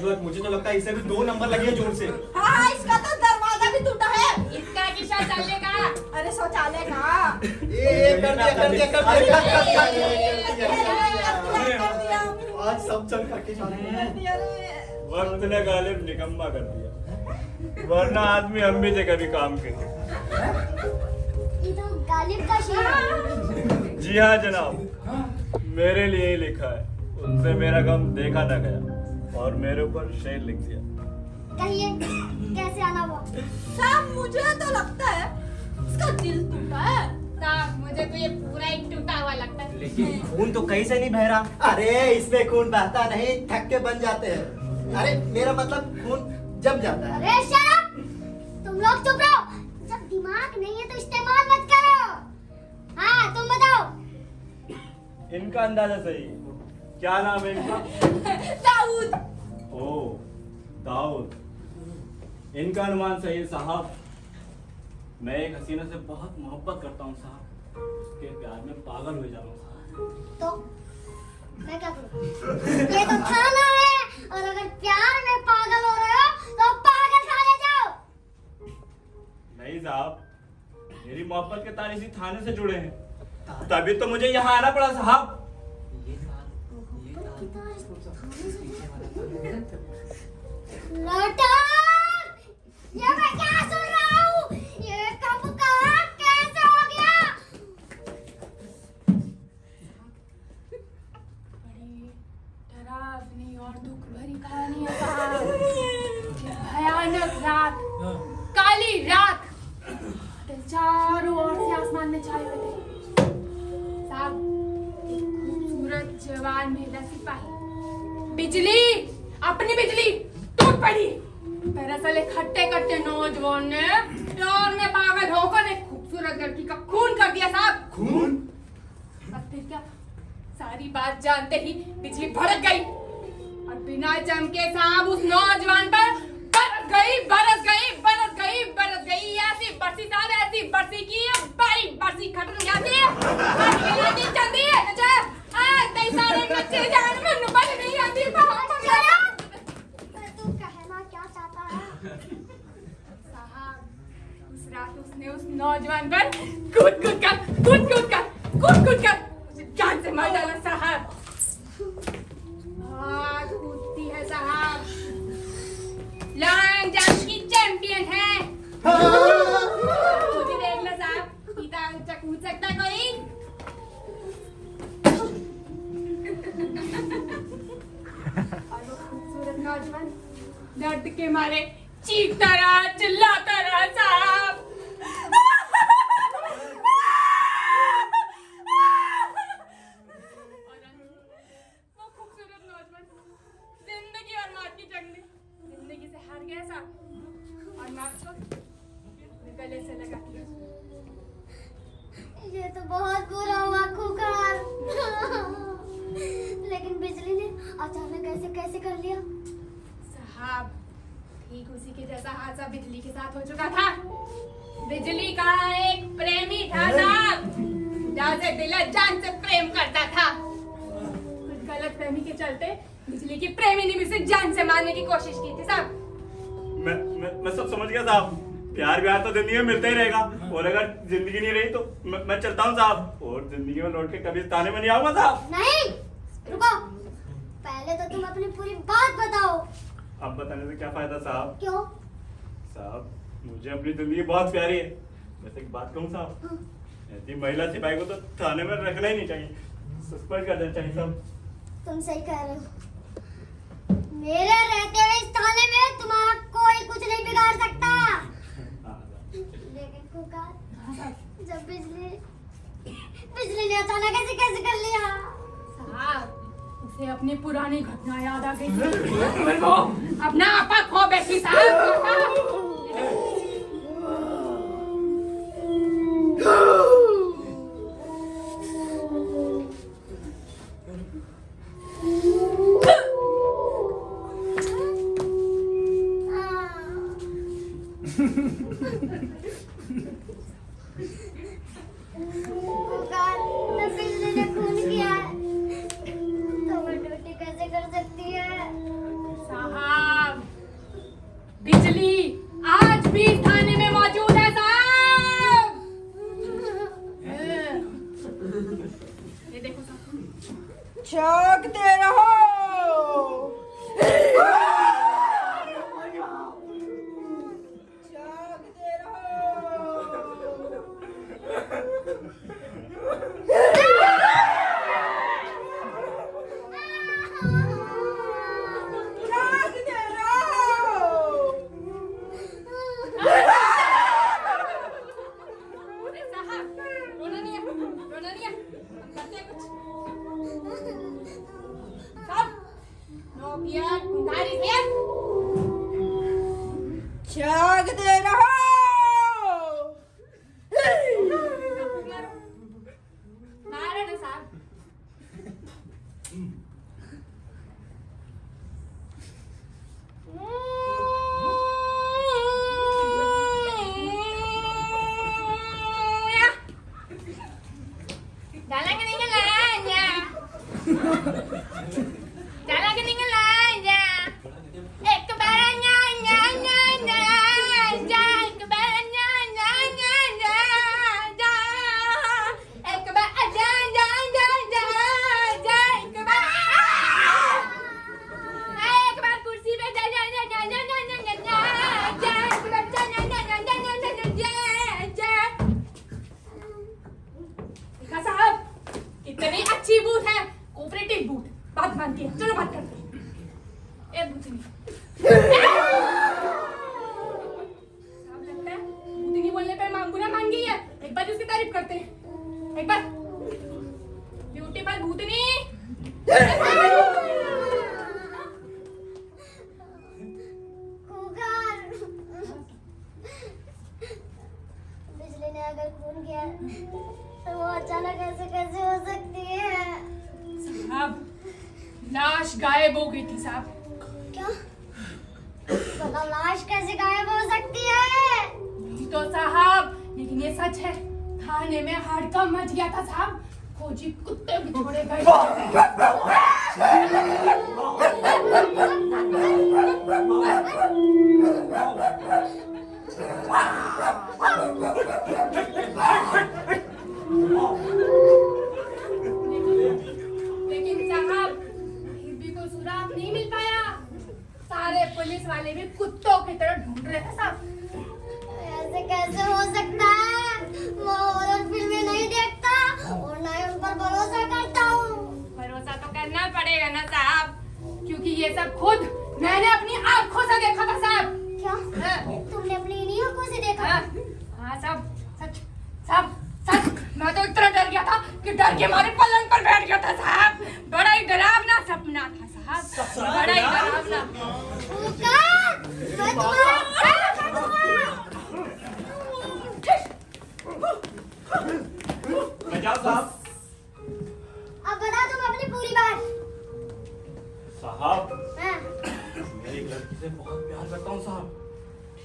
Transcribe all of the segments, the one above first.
अजगर, मुझे तो लगता है इसे भी 2 नंबर लगे हैं जोर से। हाँ, इसका तो दरवाजा भी टूटा है। इसका कि शौचालय का, अरे शौचालय का। आज सब चल करके जाने। वक्त ने गालिब निकम्मा कर दिया, वरना आदमी हम भी थे कभी काम के। ये तो गालिब का शेर है। जी हाँ जनाब, मेरे लिए ही लिखा है। उनसे मेरा गम देखा न गया और मेरे ऊपर शेर लिख दिया। कहिए कैसे आना हुआ? साहब मुझे तो लगता है इसका दिल टूटा है। साहब मुझे तो ये पूरा एक टूटा हुआ लगता है। लेकिन खून तो कहीं से नहीं बह रहा। अरे इसमें खून बहता नहीं, थक्के बन जाते हैं। अरे मेरा मतलब खून जम जाता है। अरे शराब, तुम लोग चुप रहो। जब दिमाग नहीं है तो इस्तेमाल मत करो। हाँ तुम बताओ। इनका अंदाजा सही है। क्या नाम है इनका? दाऊद। ओ दाऊद, इनका अनुमान सही है साहब। मैं एक हसीना से बहुत मोहब्बत करता हूँ साहब, उसके प्यार में पागल हो जा रहा हूँ साहब। तो मैं क्या करूँ? ये तो थाना है, और अगर प्यार में पागल हो रहे हो तो पागल खाने जाओ। नहीं साहब, मेरी मोहब्बत के तार इसी थाने से जुड़े हैं, तभी तो मुझे यहाँ आना पड़ा साहब। लौटा! ये मैं क्या सुन रहा हूँ? ये कब कहाँ कैसे हो गया? बड़ी डरावनी और दुख भरी कहानी है साहब। ये भयानक रात, काली रात, बादल चारों ओर से आसमान में छाए हुए थे। साहब एक खूबसूरत जवान महिला सिपाही, बिजली, अपनी बिजली टूट पड़ी। दरअसल एक हट्टे कट्टे नौजवान ने प्यार में पागल होकर एक खूबसूरत लड़की का खून कर दिया साहब। खून? और फिर क्या, सारी बात जानते ही बिजली भड़क गई और बिना चमके साहब उस नौजवान पर बरस गई ऐसी बरसी साहब, ऐसी बरसी की बारी बरसी खत्म जाती है। आज चलती है अच्छा, आज कई सारे बच्चे जान में नुबल नहीं आती। तू कहना क्या चाहता है? साहब उस रात उसने उस नौजवान पर कूद कर जान से मार डाला साहब। बहुत कूदती है साहब, लॉन्ग जंप की चैंपियन है। मुझे देख लो साहब, इतना ऊंचा कूद सकता है कोई? और वो खूबसूरत नौजवान दर्द के मारे चीखता रहा, चिल्लाता रहा साहब। वो खूबसूरत नौजवान जिंदगी और मौत की जंग में जिंदगी से हार गया साहब और मौत को अपने गले से लगा दिया। ये तो बहुत बुरा हुआ खुकार। लेकिन बिजली ने अचानक कैसे कर लिया? साहब ठीक उसी के जैसा हादसा बिजली के साथ हो चुका था। बिजली का एक प्रेमी था साहब, जैसे दिल जान से प्रेम करता था। कुछ गलत फहमी के चलते बिजली की प्रेमी ने भी उसे जान से मारने की कोशिश की थी साहब। मैं सब समझ गया साहब। प्यार व्यार तो जिंदगी में मिलता ही रहेगा, और अगर जिंदगी नहीं रही तो मैं चलता हूँ साहब, और जिंदगी में लौट के कभी इस ताने में नहीं आऊंगा साहब। नहीं, रुको। पहले तो तुम अपनी पूरी बात बताओ। अब बताने से क्या फायदा साहब? क्यों? साहब मुझे अपनी जिंदगी बहुत प्यारी है। वैसे एक बात कहूँ साहब, ऐसी महिला सिपाही को तो थाने में रखना ही नहीं चाहिए, सस्पेंड कर देना चाहिए साहब। तुम सही कह रहे हो। मेरे रहते हुए इस थाने में तुम्हारा कोई कुछ नहीं बिगाड़ सकता। लेकिन खुकार, जब बिजली ने अचानक कैसे कर लिया? साहब उसे अपनी पुरानी घटना याद आ गई। वो अपना आपा खो बैठी साहब। खुकार, जब बिजली ने खून किया है तो मैं ड्यूटी कैसे कर सकती है? साहब, बिजली आज भी थाने में मौजूद है साहब। ये देखो साहब। जागते रहो। जागते अरे साहब, रोना नहीं है, रोना नहीं है, हम करते हैं कुछ। साहब, नो बियर, उधारी बियर। जागते रहो। मारो ना साहब। Jalan ke tinggal aja. Jalan ke tinggal aja. Kebarannya kebarannya kebar kursi पे साहब, कितनी अच्छी बूथ है, कोऑपरेटिव बूथ। बात मानती है, चलो बात करते हैं। एक बूथनी साहब, लगता है बूथनी बोलने पे मांगूना मान गई है। एक बार उसकी तारीफ करते हैं, एक बार। ब्यूटीफुल भूतनी। बिजली ने अगर खून किया तो वो अचानक ऐसे कैसे हो सकती है? साहब, लाश गायब हो गई थी साहब। क्या? भला लाश कैसे गायब हो सकती है? नहीं तो साहब, लेकिन ये सच है। थाने में हड़कंप मच गया था साहब। फौजी कुत्ते बिछोड़े गए। लेकिन साहब, फिर भी कोई सुराग नहीं मिल पाया। सारे पुलिस वाले भी कुत्तों की तरह ढूंढ रहे थे साहब। ऐसे कैसे हो सकता है? मैं हॉरर फिल्में नहीं देखता और ना ही उन पर भरोसा करता हूँ। भरोसा तो करना पड़ेगा ना साहब, क्योंकि ये सब खुद मैंने अपनी आंखों से देखा था साहब। क्या? हाँ। तुमने अपनी इन्हीं आंखों से देखा? हाँ साहब, सच साहब, सच। मैं तो इतना डर गया था कि डर के मारे पलंग पर बैठ गया था साहब। बड़ा ही डरावना सपना था साहब, बड़ा ही डरावना। पुकार! मैं तुम्हारा साथ दूंगा। जाओ साहब। अब बता तुम अपनी पूरी बात। साहब, हाँ। मैं एक लड़की से बहुत प्यार करता हूँ साहब।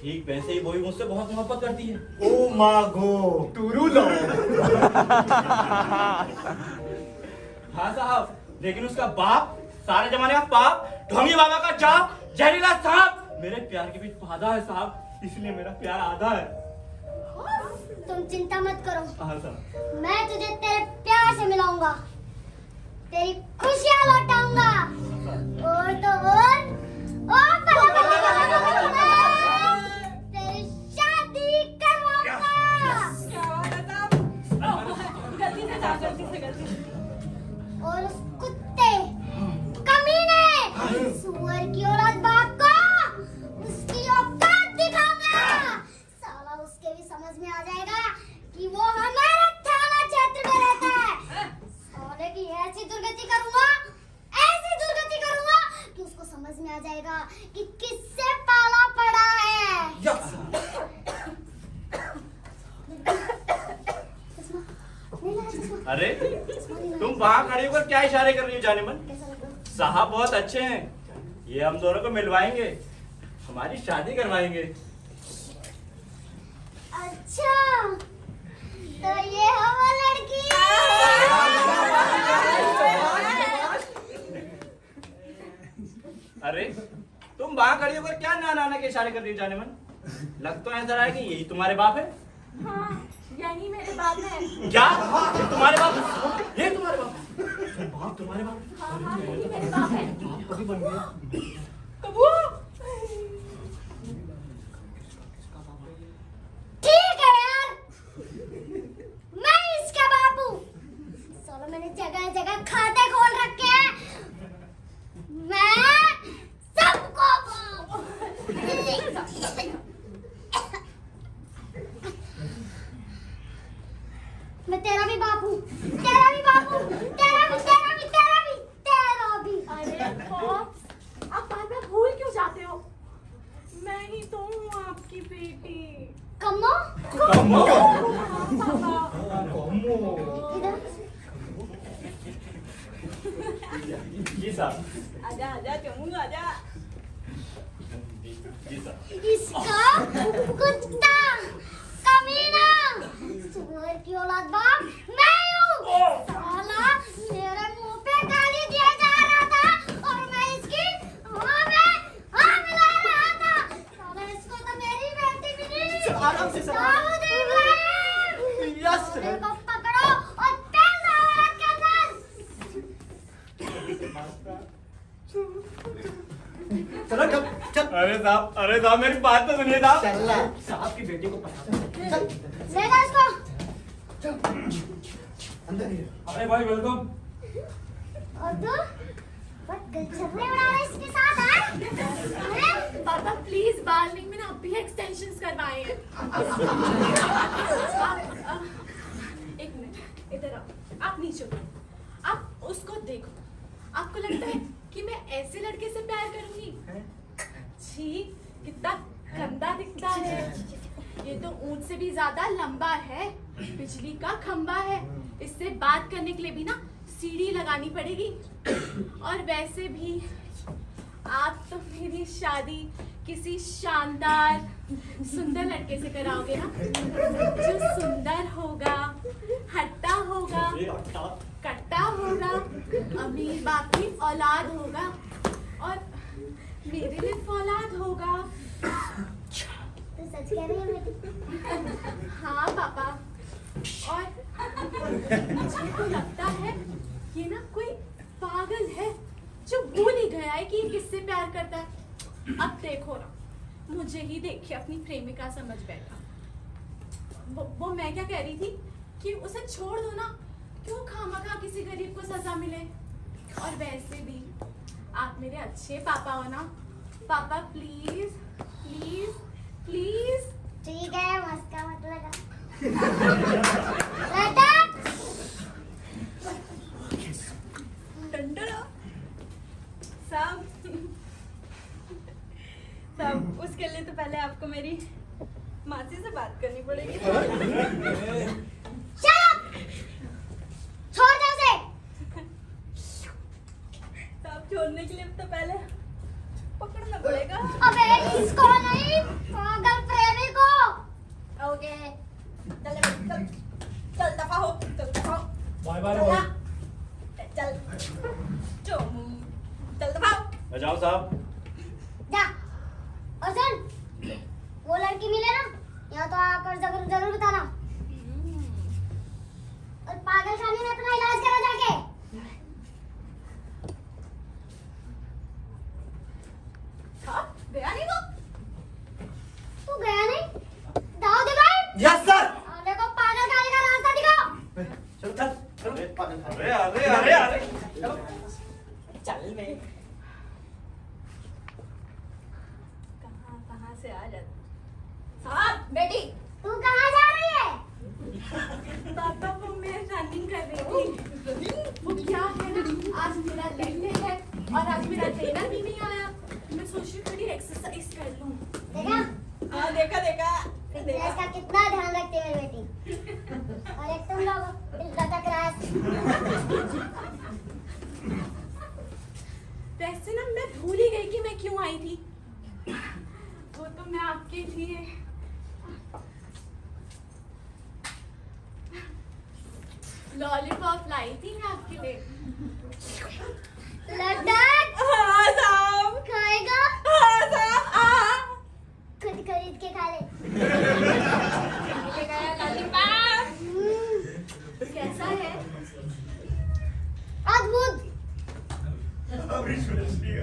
ठीक वैसे ही वो भी मुझसे बहुत मोहब्बत करती है। ओ मागो टूरू लो। हाँ साहब, लेकिन उसका बाप, सारे जमाने का पाप, ढोंगी बाबा का जाप, जहरीला सांप मेरे प्यार के बीच बाधा है साहब। इसलिए मेरा प्यार आधा है। तुम चिंता मत करो, हाँ साहब। मैं तुझे तेरे प्यार से मिलाऊंगा, तेरी खुशियां लौटाऊंगा। और तो और तेरी शादी करवाऊंगा। क्या बात है साहब? गलती से साहब, गलती से। और उस कुत्ते, कमीने, सुअर की औलाद बाप को उसकी औकात दिखाऊंगा। साला उसके भी समझ में आ जाएगा कि वो हमारे थाना क्षेत्र में रहता है। साले की ऐसी दुर्गति करूंगा कि उसको समझ में आ जाएगा कि किससे पाला पड़ा है। अरे तुम वहाँ खड़े होकर क्या इशारे कर रही हो जाने मन? साहब बहुत अच्छे हैं, ये हम दोनों को मिलवाएंगे, हमारी शादी करवाएंगे। अच्छा, तो ये है वो लड़की। अरे वहां खड़ी होकर क्या नाना के इशारे कर रही हो जाने मन? लग तो ऐसा रहा है कि यही तुम्हारे बाप है। हाँ, यही मेरे बाप है। क्या? ये तुम्हारे बाप? ये तुम्हारे बाप? बाप तुम्हारे बाप? हाँ हाँ, यही मेरे बाप है। कभी बन गया? कबू। ठीक है यार, मैं इसका बाप हूँ। सालों मैंने जगह जगह खाते खोल रखे हैं। मैं सबको मैं तेरा भी बाप हूँ, तेरा भी बाप हूँ, तेरा भी, तेरा भी, तेरा भी, तेरा भी। अरे बॉस, आप बार बार भूल क्यों जाते हो? मैं ही तो हूँ आपकी बेटी। कम्मो कम्मो? इधर जी साहब। आजा आजा चमू आजा। जी साहब। इसका कुत्ता कमीना सुअर की औलाद बाप मैं हूँ। साला मेरे मुंह पे गाली दिया जा रहा था और मैं इसकी हाँ मिला रहा था। साला इसको तो मेरी बेटी भी नहीं। आराम से सर। दाऊद इब्राहिम, यस साले को पकड़ो और पेल दो औरत के अंदर। चलो चल चल अरे साहब मेरी बात तो सुनिए साहब। चल साहब की बेटी को पता चल ले जा इसको। अंदर ही अरे भाई वेलकम। और तू बहुत गलछपरे उड़ा रहा है इसके साथ हैं? पापा प्लीज बार्लिंग में ना अभी एक्सटेंशंस करवाए हैं। एक मिनट इधर आओ, आप नीचे उतरो। आप उसको देखो, आपको लगता है कि मैं ऐसे लड़के से प्यार करूंगी? छी, कितना गंदा दिखता है। ये तो ऊंट से भी ज्यादा लंबा है, बिजली का खंबा है। इससे बात करने के लिए भी ना सीढ़ी लगानी पड़ेगी। और वैसे भी आप तो मेरी शादी किसी शानदार सुंदर लड़के से कराओगे ना, जो सुंदर होगा, हट्टा होगा, कट्टा होगा, अमीर बाप की औलाद होगा और मेरे लिए औलाद होगा। तू सच कह रही है बेटी? हाँ पापा। और मुझे तो लगता है ये ना कोई पागल है जो भूल ही गया है कि ये किससे प्यार करता है। अब देखो ना, मुझे ही देख के अपनी प्रेमिका समझ बैठा। वो मैं क्या कह रही थी कि उसे छोड़ दो ना, क्यों खामखा किसी गरीब को सजा मिले। और वैसे भी आप मेरे अच्छे पापा हो ना। पापा प्लीज प्लीज प्लीज। ठीक है, मस्का मत लगा। बेटा डंडला साहब साहब, उसके लिए तो पहले आपको मेरी मासी से बात करनी पड़ेगी। चलो छोड़ दो उसे। साहब छोड़ने के लिए तो पहले पकड़ना पड़ेगा। अबे इसको नहीं, पागल प्रेमी को। ओके चल चल चल दफा हो, चल दफा हो। Bye bye. चल चल दफा हो। बजाओ साहब। जा और सुन, वो लड़की मिले ना, यहाँ तो आकर जरूर जरूर बताना। और पागलखाने में अपना इलाज करा जाके। हाँ, गया नहीं वो? तू गया नहीं? Dawood Ibrahim, yes sir. साले को पागलखाने का रास्ता दिखाओ। चल चल चल अरे अरे अरे अरे चलो चल बे। कहाँ से आ जाता साहब? बेटी तू कहाँ जा रही है? पापा वो मैं रनिंग कर रही थी। वो क्या है ना, आज मेरा लेग डे है और आज मेरा ट्रेनर भी नहीं आया। मैं सोच रही हूँ थोड़ी एक्सरसाइज कर लूँ। देखा हाँ देखा देखा फिटनेस का कितना ध्यान रखती है मेरी बेटी। और एक तुम लोग इस लटक रहा है। वैसे ना मैं भूल ही गई कि मैं क्यों आई थी। वो तो मैं आपके लिए लॉलीपॉप लाई थी मैं आपके लिए। लड्डू हाँ साहब, खाएगा? हाँ बैठ के खा ले। ये गया लॉलीपॉप। कैसा है? अद्भुत। अविश्वसनीय।